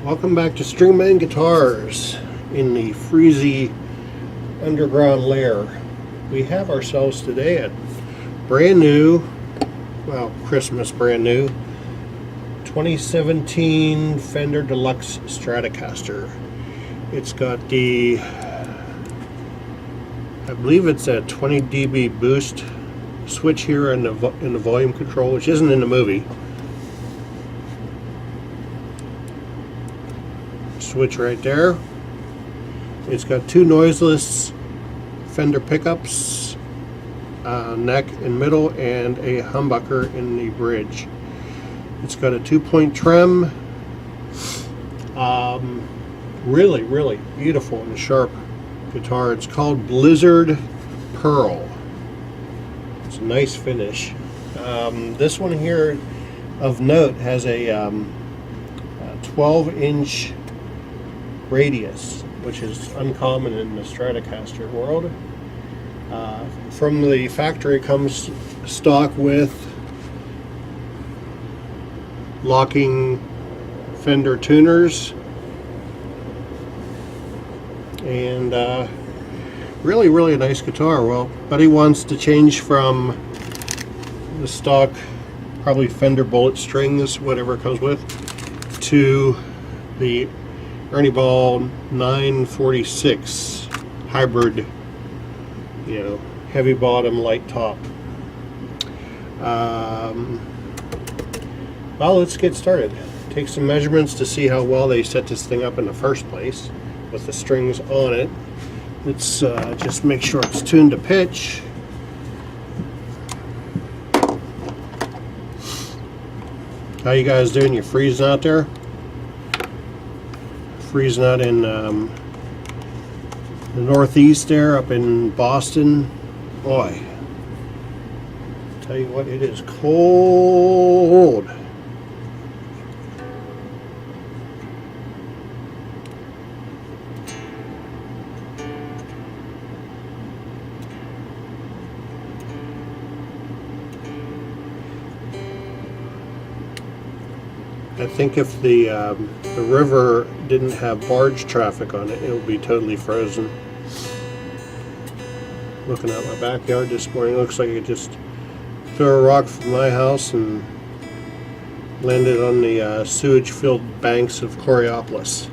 Welcome back to Stringman Guitars in the Freezy underground lair. We have ourselves today a brand new, well, Christmas brand new 2017 Fender Deluxe Stratocaster. It's got the, I believe it's a 20 dB boost switch here in the volume control, which isn't in the movie. Switch right there. It's got two noiseless Fender pickups, neck and middle, and a humbucker in the bridge. It's got a 2-point trem. Really beautiful and sharp guitar. It's called Blizzard Pearl. It's a nice finish. This one here of note has a 12-inch radius, which is uncommon in the Stratocaster world. From the factory comes stock with locking Fender tuners, and really nice guitar. Well, Buddy wants to change from the stock, probably Fender bullet strings, whatever it comes with, to the Ernie Ball 946 hybrid, heavy bottom, light top. Well, let's get started. Take some measurements to see how well they set this thing up in the first place with the strings on it. Let's just make sure it's tuned to pitch. How you guys doing? You freezing out there? Freezing out in the Northeast there, up in Boston. Boy, tell you what, it is cold. I think if the river didn't have barge traffic on it, it would be totally frozen. Looking at my backyard this morning, looks like it just threw a rock from my house and landed on the sewage-filled banks of Coraopolis.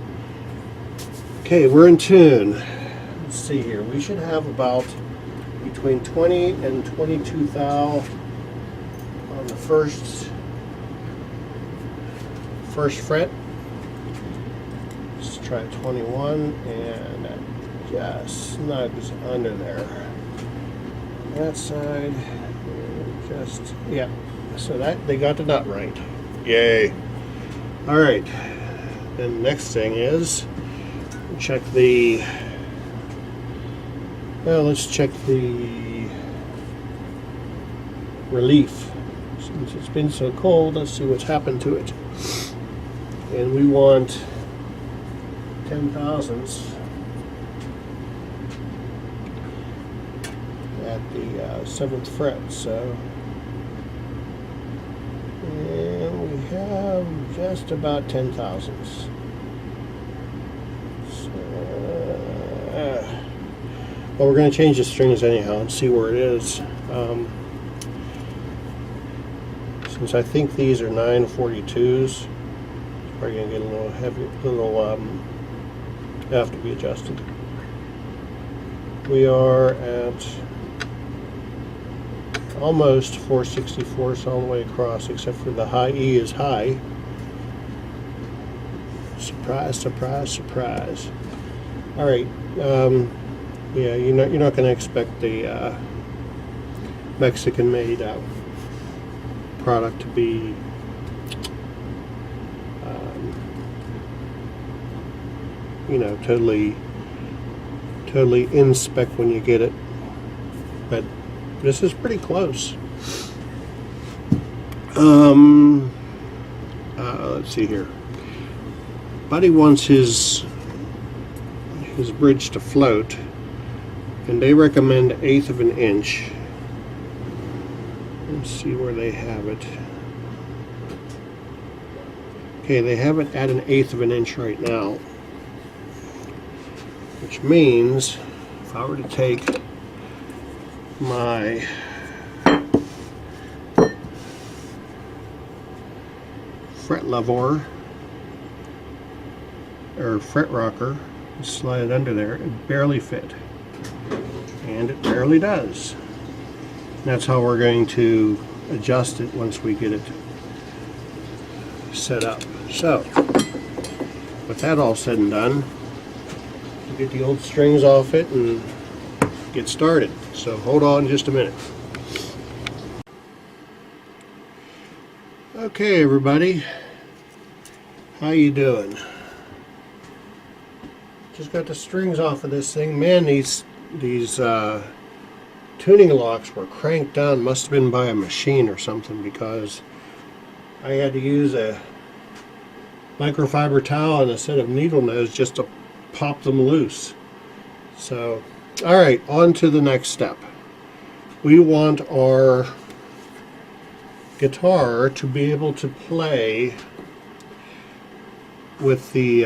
Okay, we're in tune. Let's see here. We should have about between 20 and 22 thou on the first fret. Let's try 21, and that just snugs under there. That side, just, yeah. So that, they got the nut right. Yay. All right. Then the next thing is check the. Well, let's check the relief. Since it's been so cold, let's see what's happened to it. And we want 10 thousandths at the 7th fret. So, and we have just about 10 thousandths. So, well, we're going to change the strings anyhow and see where it is. Since I think these are 942s. Probably gonna get a little heavy, have to be adjusted. We are at almost 464 all the way across, except for the high E is high. Surprise, surprise, surprise. All right, yeah, you're not gonna expect the Mexican-made product to be totally in spec when you get it, but this is pretty close. Let's see here. Buddy wants his bridge to float, and they recommend 1/8 of an inch. Let's see where they have it. Okay, they have it at 1/8 of an inch right now, which means if I were to take my fret leveler or fret rocker and slide it under there, it barely fit, and it barely does. And that's how we're going to adjust it once we get it set up. So with that all said and done, we'll get the old strings off it and get started. So hold on just a minute. Okay, everybody, how you doing? Just got the strings off of this thing. Man, these tuning locks were cranked down. Must have been by a machine or something, because I had to use a microfiber towel and a set of needle nose just to pop them loose. So, all right, on to the next step. We want our guitar to be able to play with the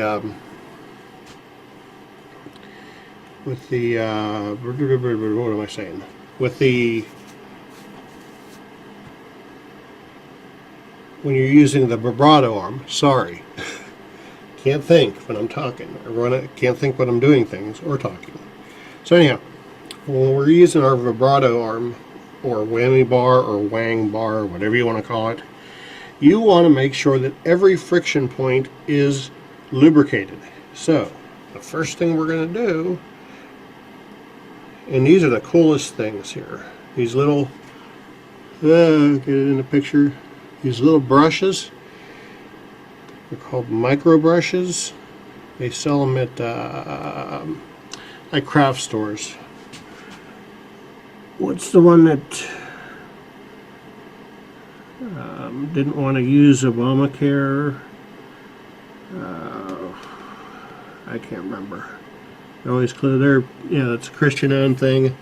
what am I saying? With the, when you're using the vibrato arm, sorry. Can't think when I'm talking, or can't think when I'm doing things or talking. So anyhow, when we're using our vibrato arm, or whammy bar, or wang bar, whatever you want to call it, you want to make sure that every friction point is lubricated. So the first thing we're going to do, and these are the coolest things here, these little, get it in the picture, these little brushes, they're called micro brushes. They sell them at like craft stores. What's the one that didn't want to use Obamacare? I can't remember. Always clear. They're, yeah, it's a Christian-owned thing,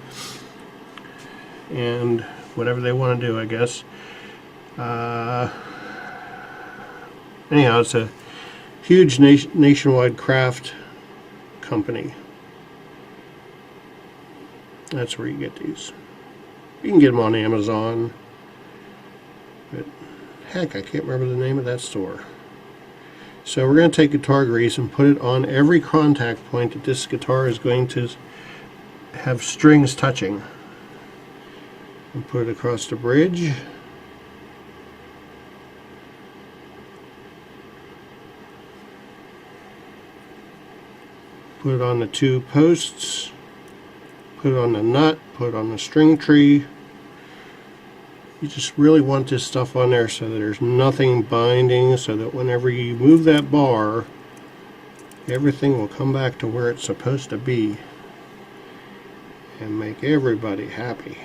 and whatever they want to do, I guess. Anyhow, it's a huge nationwide craft company. That's where you get these. You can get them on Amazon, but heck, I can't remember the name of that store. So we're going to take guitar grease and put it on every contact point that this guitar is going to have strings touching. And put it across the bridge. Put it on the two posts. Put it on the nut. Put it on the string tree. You just really want this stuff on there so that there's nothing binding, so that whenever you move that bar, everything will come back to where it's supposed to be and make everybody happy.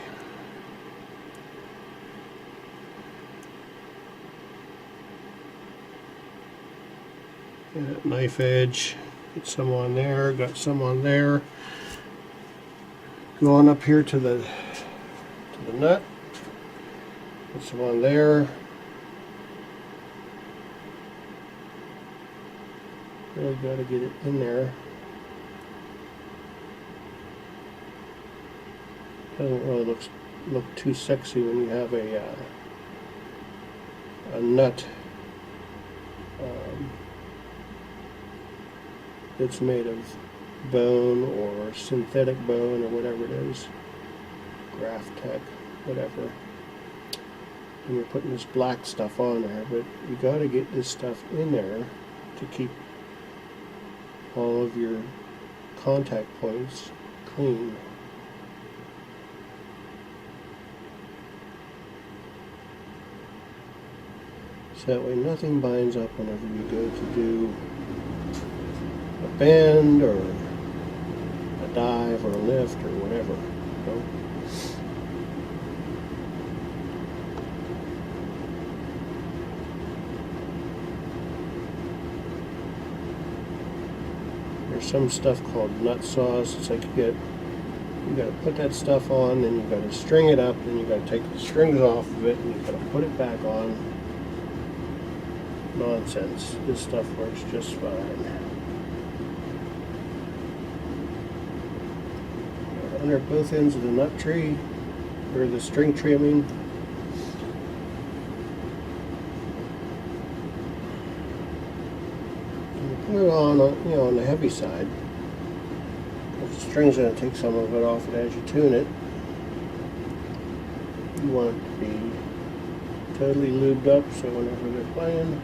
Get that knife edge, get some on there, got some on there. Go on up here to the nut. Put some on there. Really got to get it in there. Doesn't really look too sexy when you have a nut that's made of bone or synthetic bone or whatever it is, Graphtec, whatever. And you're putting this black stuff on there, but you got to get this stuff in there to keep all of your contact points clean. So that way nothing binds up whenever you go to do a bend or a dive or a lift or whatever. You know? There's some stuff called nut saws. It's like you got to put that stuff on, then you got to string it up, then you got to take the strings off of it, and you got to put it back on. nonsense. This stuff works just fine. Under both ends of the nut tree, or the string tree, I mean. Put it on, on the heavy side. The string's going to take some of it off, and as you tune it, you want it to be totally lubed up, so whenever they're playing,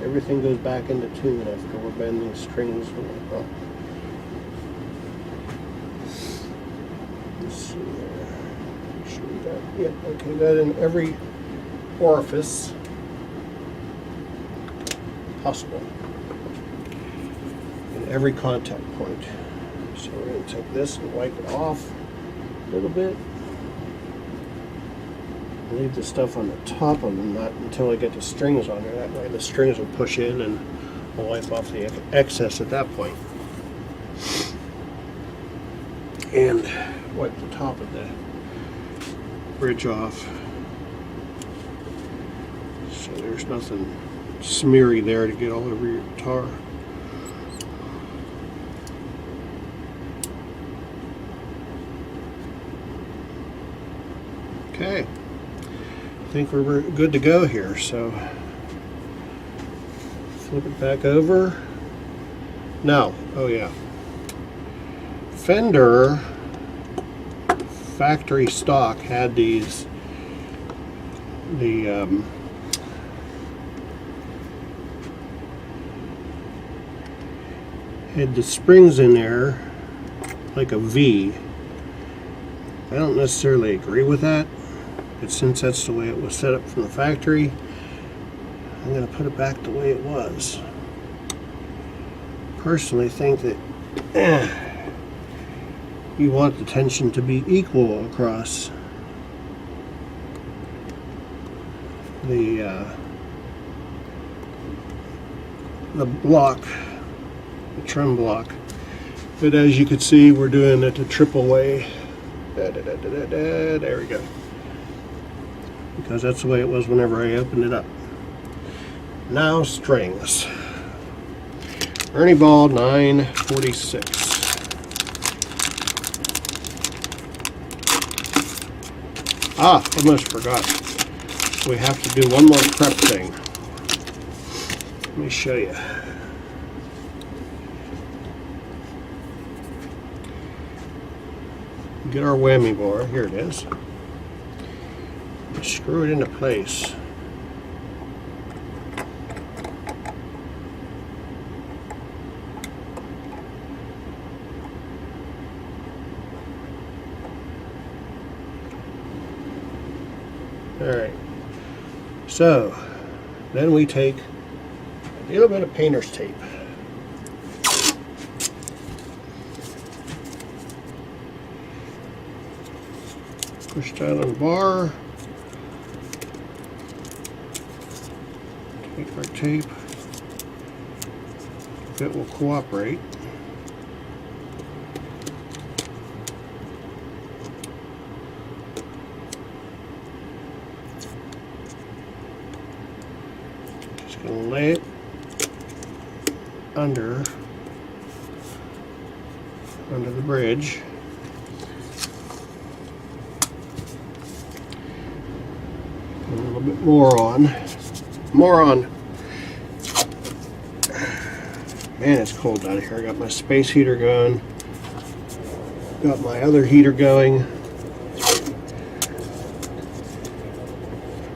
everything goes back into tune after we're bending strings. Let's see there. Make sure we got, yep, okay, that in every orifice possible, in every contact point. So we're going to take this and wipe it off a little bit. Leave the stuff on the top of the nut until I get the strings on there. That way the strings will push in and I'll wipe off the excess at that point. And wipe the top of the bridge off so there's nothing smeary there to get all over your guitar. Okay, I think we're good to go here, so flip it back over. Now, oh yeah, Fender factory stock had these, had the springs in there like a V. I don't necessarily agree with that, but since that's the way it was set up from the factory, I'm going to put it back the way it was. Personally think that you want the tension to be equal across the block, the trim block. But as you can see, we're doing it the triple way. There we go. Because that's the way it was whenever I opened it up. Now strings. Ernie Ball 946. Almost forgot. We have to do one more prep thing. Let me show you. Get our whammy bar. Here it is. Screw it into place. Alright, so then we take a little bit of painter's tape. Push that on the bar. Take our tape. If it will cooperate. Gonna lay it under the bridge. Put a little bit more on. Man, it's cold out here. I got my space heater going. Got my other heater going.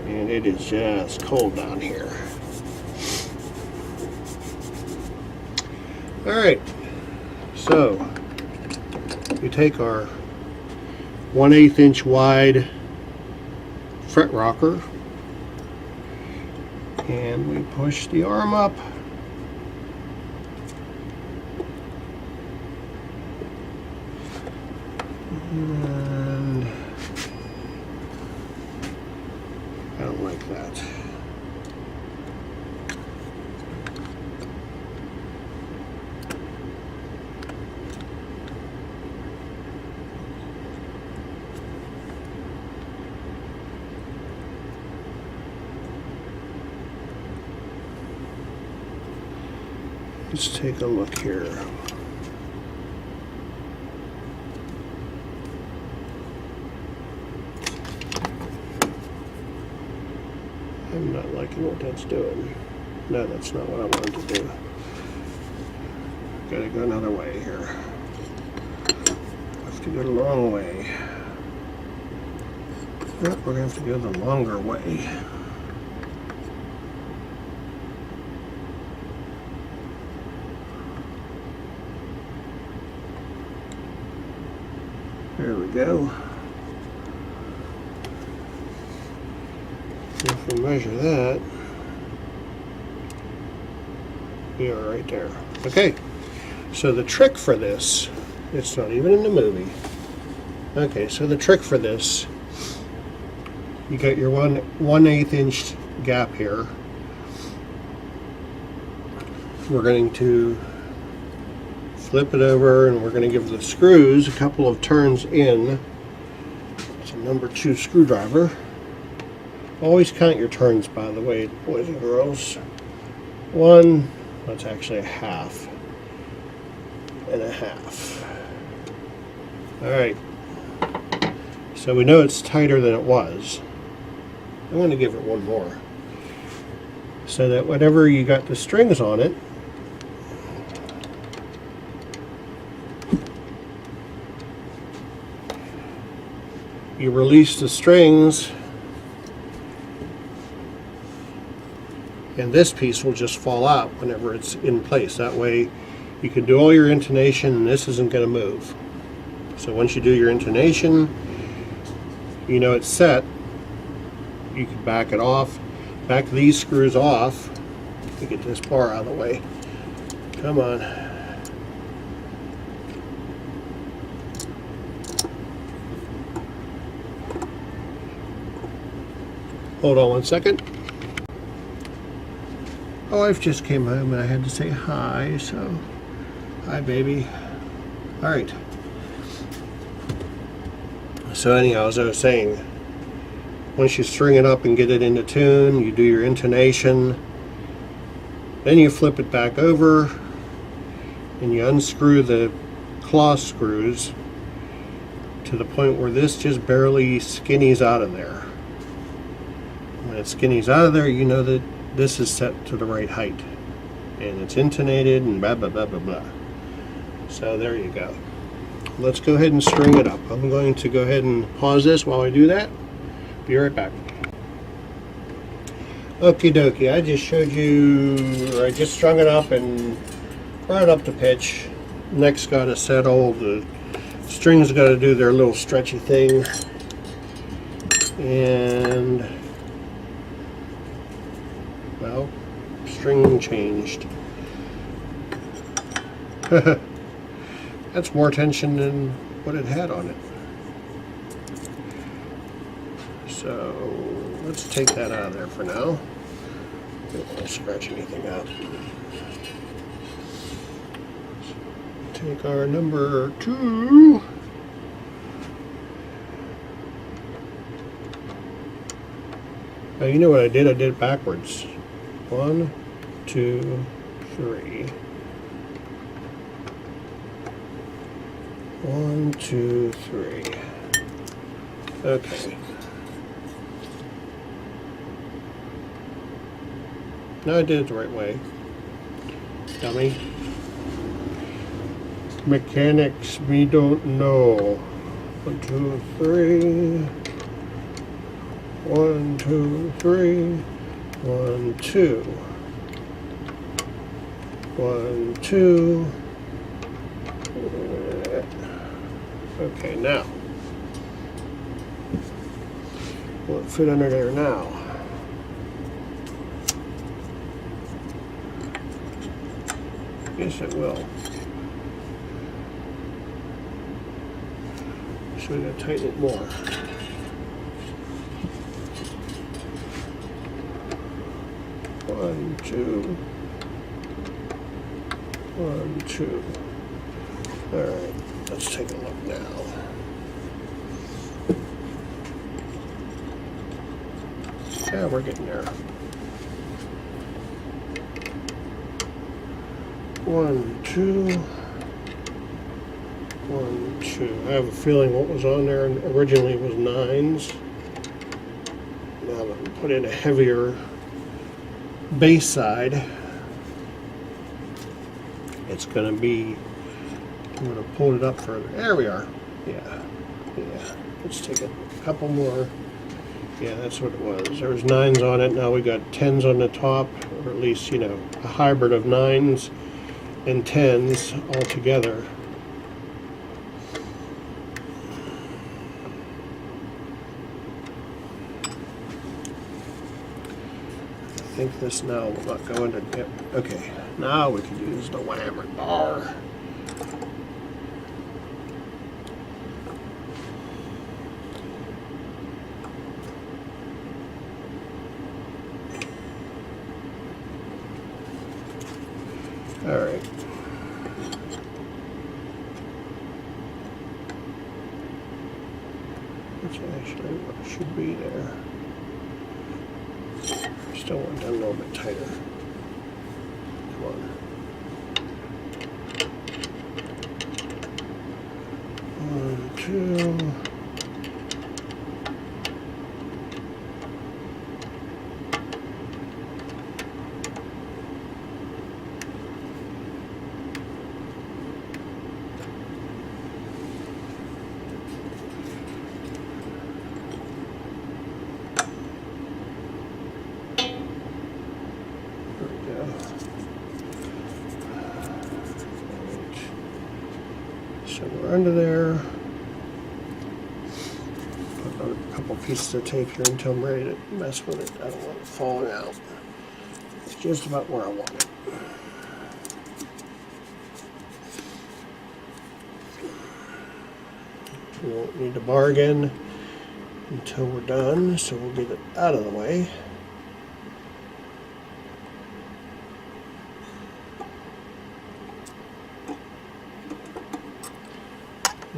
And it is just cold down here. Alright, so we take our 1/8 inch wide fret rocker and we push the arm up. And I don't like that. Let's take a look here. I'm not liking what that's doing. No, that's not what I wanted to do. Gotta go another way here. Have to go the long way. Nope, we're gonna have to go the longer way. There we go. If we measure that, we are right there. Okay, so the trick for this, it's not even in the movie. Okay, so the trick for this, you got your 1/8 inch gap here. We're going to flip it over and we're going to give the screws a couple of turns in. It's a number 2 screwdriver. Always count your turns, by the way, boys and girls. 1, that's actually 1/2 and 1/2. Alright, so we know it's tighter than it was. I'm going to give it one more, so that whenever you got the strings on it, you release the strings and this piece will just fall out whenever it's in place. That way you can do all your intonation and this isn't going to move. So once you do your intonation, you know it's set. You can back it off, back these screws off to get this bar out of the way. Come on. Hold on one second. Oh, I've just came home and I had to say hi, so hi baby. Alright. So anyhow, as I was saying, once you string it up and get it into tune, you do your intonation, then you flip it back over and you unscrew the claw screws to the point where this just barely skinnies out of there. When it skinnies out of there, you know that this is set to the right height and it's intonated and blah blah blah blah blah. So there you go. Let's go ahead and string it up. I'm going to go ahead and pause this while I do that. Be right back. Okie dokie, I just showed you, I just strung it up and brought it up to pitch. Next got to settle, the strings got to do their little stretchy thing. And, well, string changed. That's more tension than what it had on it. So let's take that out of there for now. Don't want to scratch anything out. Take our number 2. Now you know what I did? I did it backwards. 1, 2, 3. 1, 2, 3. Okay. Now I did it the right way. Dummy. Mechanics, me don't know. 1, 2, 3. 1, 2, 3. 1, 2. 1, 2. Okay, now. Will it fit under there now? Yes, it will. So we're going to tighten it more. One, two. 1, 2. All right, let's take a look now. Yeah, we're getting there. 1, 2, 1, 2. I have a feeling what was on there originally was 9s. Now that we put in a heavier base side, it's going to be, I'm going to pull it up further. There we are. Yeah. Let's take a couple more. Yeah, that's what it was. There was 9s on it. Now we got 10s on the top, or at least, you know, a hybrid of 9s and 10s all together. I think this now will not go into dip. Okay, now we can use the whammer bar. All right. That's actually what should be there. Still want that a little bit tighter. Come on. 1, 2. So we're under there. Put a couple pieces of tape here until I'm ready to mess with it. I don't want it falling out. It's just about where I want it. We won't need to bar again until we're done, so we'll get it out of the way.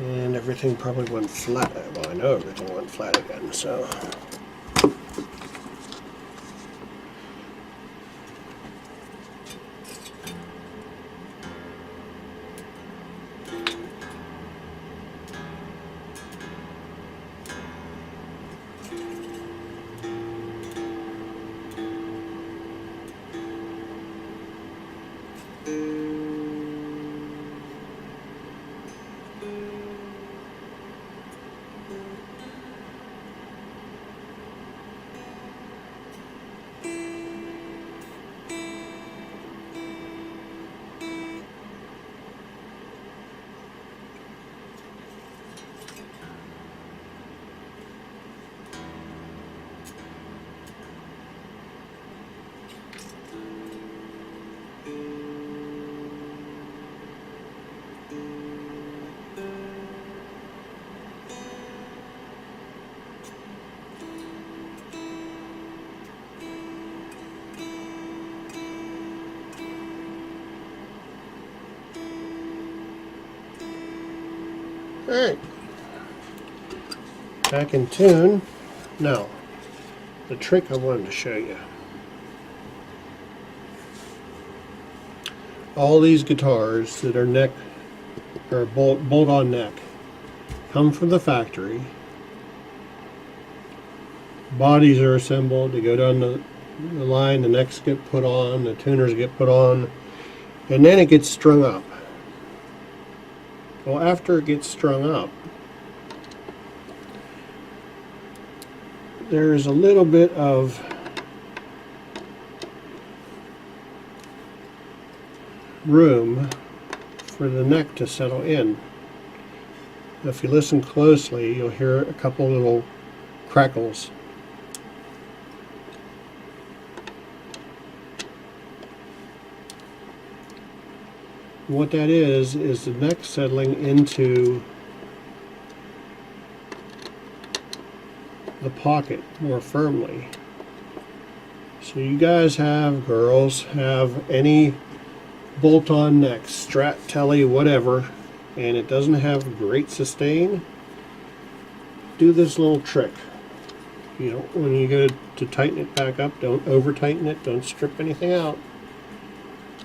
And everything probably went flat. Well, I know everything went flat again, so. Alright, back in tune. Now, the trick I wanted to show you. All these guitars that are neck or bolt-on neck come from the factory. Bodies are assembled, they go down the line, the necks get put on, the tuners get put on, and then it gets strung up. Well, after it gets strung up, there's a little bit of room for the neck to settle in. If you listen closely, you'll hear a couple little crackles. What that is the neck settling into the pocket more firmly. So you guys have, girls, have any bolt-on neck, Strat, Tele, whatever, and it doesn't have great sustain, do this little trick. You know, when you go to tighten it back up, don't over tighten it, don't strip anything out.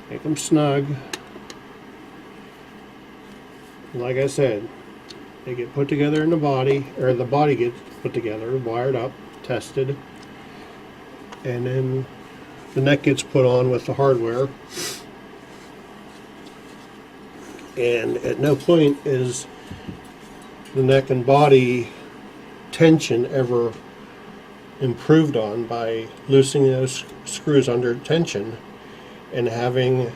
Make them snug. like I said, they get put together in the body, or the body gets put together, wired up, tested, and then the neck gets put on with the hardware. And at no point is the neck and body tension ever improved on by loosening those screws under tension and having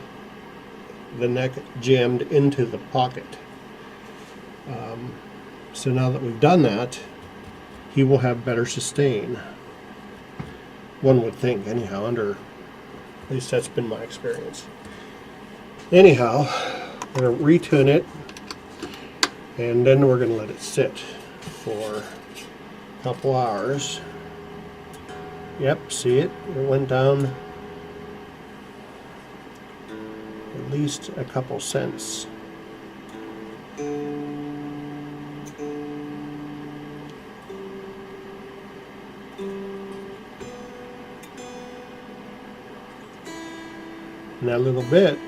the neck jammed into the pocket. So now that we've done that, he will have better sustain. One would think, anyhow, at least that's been my experience. Anyhow, I'm going to retune it, and then we're going to let it sit for a couple hours. Yep, see it? It went down at least a couple cents. In that little bit,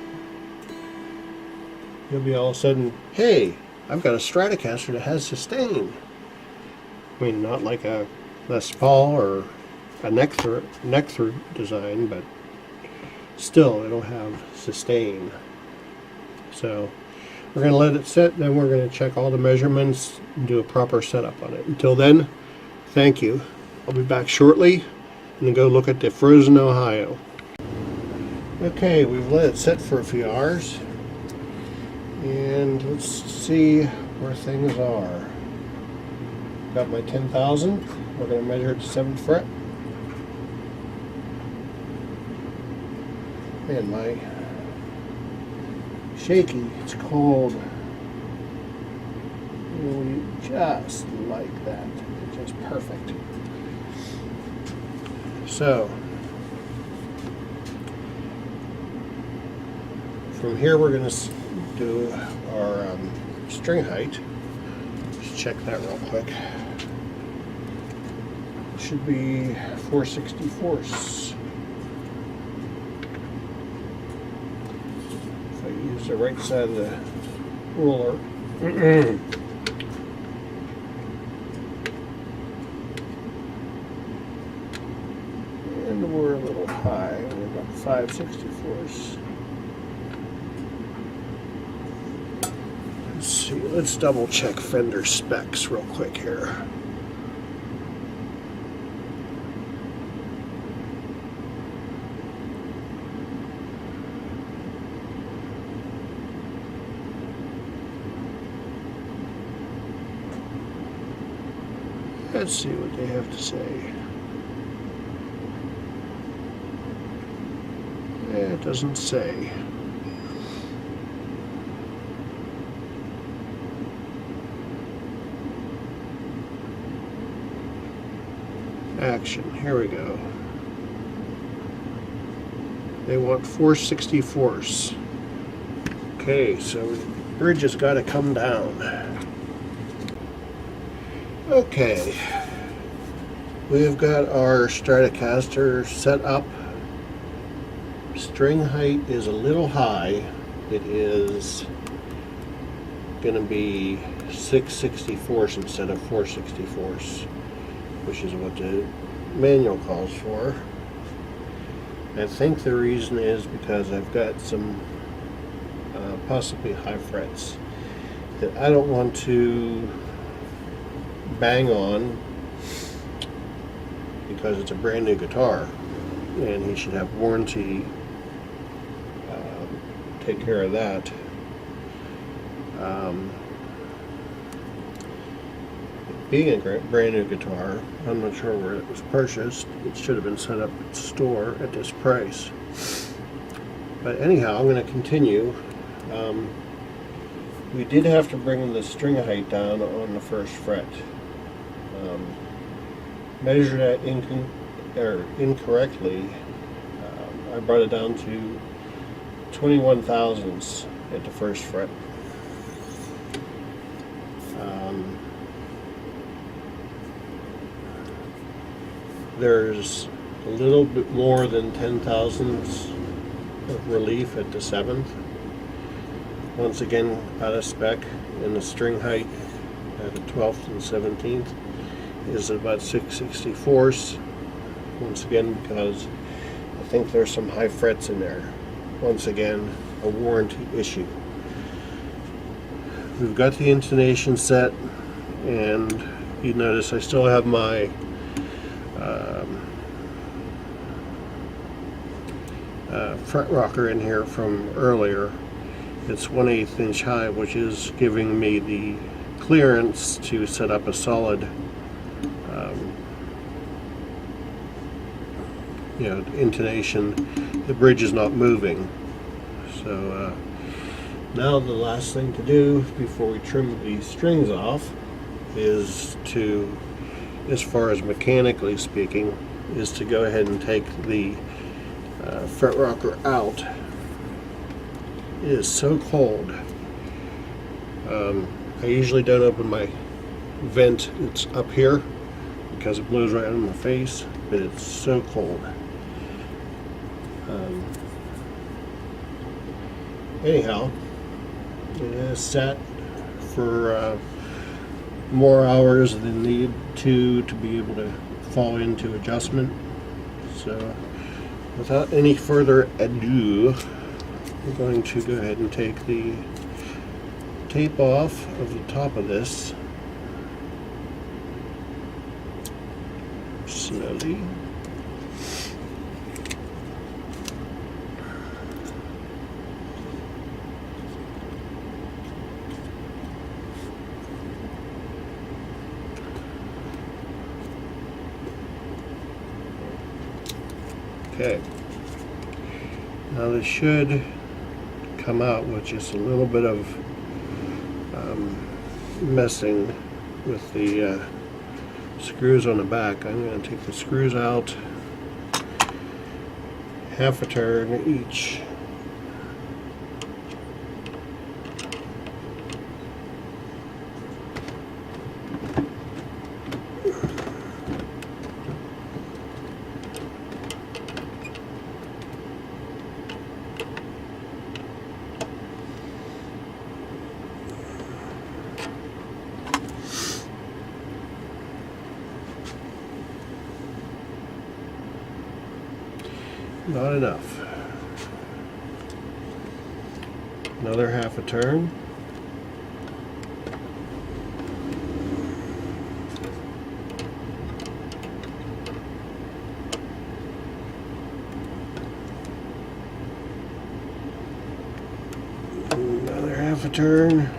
you'll be all of a sudden, hey, I've got a Stratocaster that has sustain. I mean, not like a Les Paul or a neck through design, but still it'll have sustain. So we're going to let it sit, then we're going to check all the measurements and do a proper setup on it. Until then, thank you. I'll be back shortly and then go look at the frozen Ohio. Okay, we've let it sit for a few hours, and let's see where things are. Got my 10,000. We're going to measure at the 7th fret. And my shaky, it's cold. Just like that. Just perfect. So, from here we're going to do our string height. Just check that real quick. It should be 4/64. If I use the right side of the ruler. And we're a little high. We're about 5/64. Let's see, let's double check fender specs real quick here. Let's see what they have to say. It doesn't say. Action, here we go. They want 4/64. Okay, so the bridge has got to come down. Okay, we've got our Stratocaster set up. String height is a little high. It is going to be 6/64 instead of 4/64, which is what the manual calls for. I think the reason is because I've got some possibly high frets that I don't want to bang on because it's a brand new guitar and he should have warranty take care of that. Being a brand new guitar, I'm not sure where it was purchased. It should have been set up at the store at this price. But anyhow, I'm going to continue. We did have to bring the string height down on the 1st fret. Measured that incorrectly. I brought it down to 21 thousandths at the 1st fret. There's a little bit more than 10 thousandths of relief at the 7th. once again out of spec, and the string height at the 12th and 17th is about 6/64. Once again, because I think there's some high frets in there. Once again, a warranty issue. We've got the intonation set, and you notice I still have my fret rocker in here from earlier. It's 1/8 inch high, which is giving me the clearance to set up a solid intonation. The bridge is not moving. So now the last thing to do before we trim the strings off is to, as far as mechanically speaking, is to go ahead and take the fret rocker out. It is so cold. I usually don't open my vent, it's up here, because it blows right on my face, but it's so cold. Anyhow, it is set for more hours than need to be able to fall into adjustment. So without any further ado, we're going to go ahead and take the tape off of the top of this slowly. Okay, now this should come out with just a little bit of messing with the screws on the back. I'm going to take the screws out, half a turn each. Not enough. Another half a turn. Another half a turn.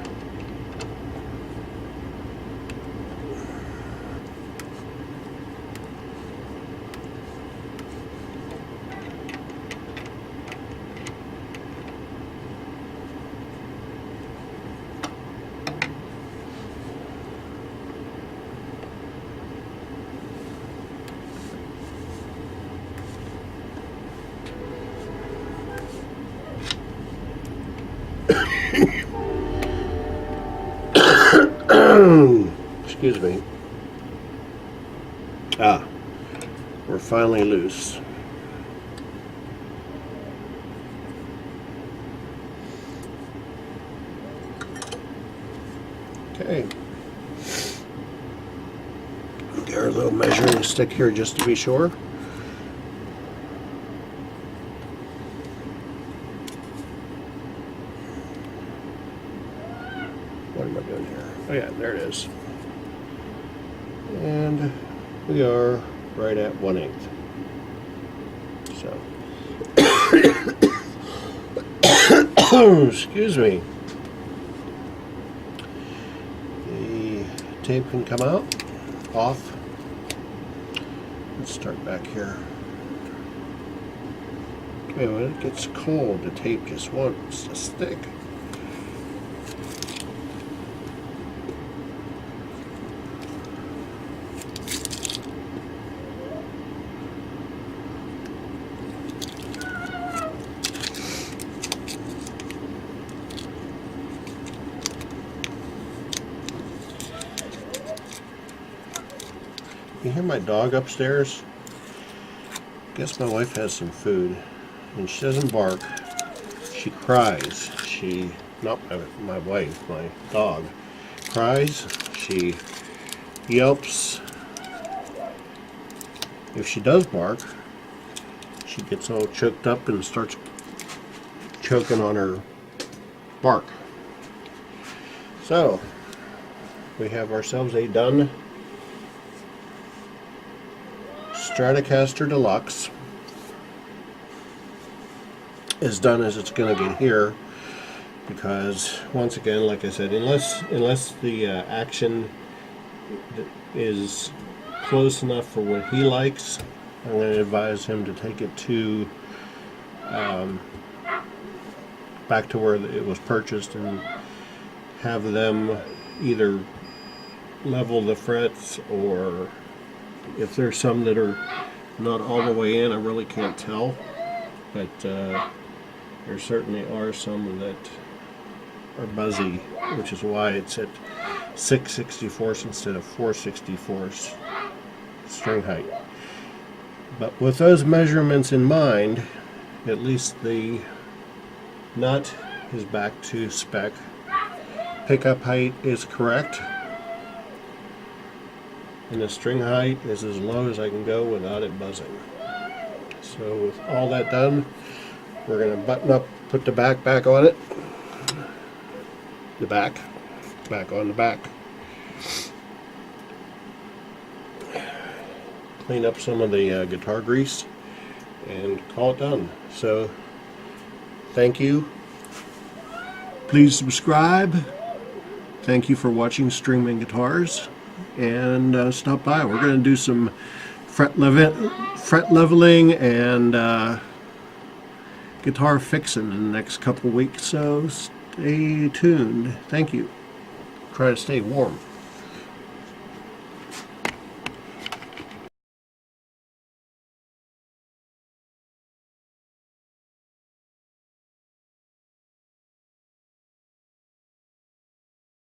Excuse me. We're finally loose. Okay. Get our little measuring stick here just to be sure. What am I doing here? Oh yeah, there it is. And we are right at 1/8. So, excuse me. The tape can come out, off. Let's start back here. Okay, when it gets cold, the tape just wants to stick. You hear my dog upstairs? Guess my wife has some food, and she doesn't bark. She cries. She not my wife, my dog, cries, she yelps. If she does bark, she gets all choked up and starts choking on her bark. So, we have ourselves a done Stratocaster Deluxe. As done as it's going to get here, because once again, like I said, unless the action is close enough for what he likes, I'm going to advise him to take it to back to where it was purchased and have them either level the frets, or if there's some that are not all the way in, I really can't tell, but there certainly are some that are buzzy, which is why it's at 6/64 instead of 4/64 string height. But with those measurements in mind, at least the nut is back to spec. Pickup height is correct, and the string height is as low as I can go without it buzzing. So with all that done, we're going to button up, put the back on it. The back on the back. Clean up some of the guitar grease and call it done. So, thank you. Please subscribe. Thank you for watching Stringman Guitars. And stop by. We're going to do some fret leveling and guitar fixing in the next couple weeks, so stay tuned. Try to stay warm.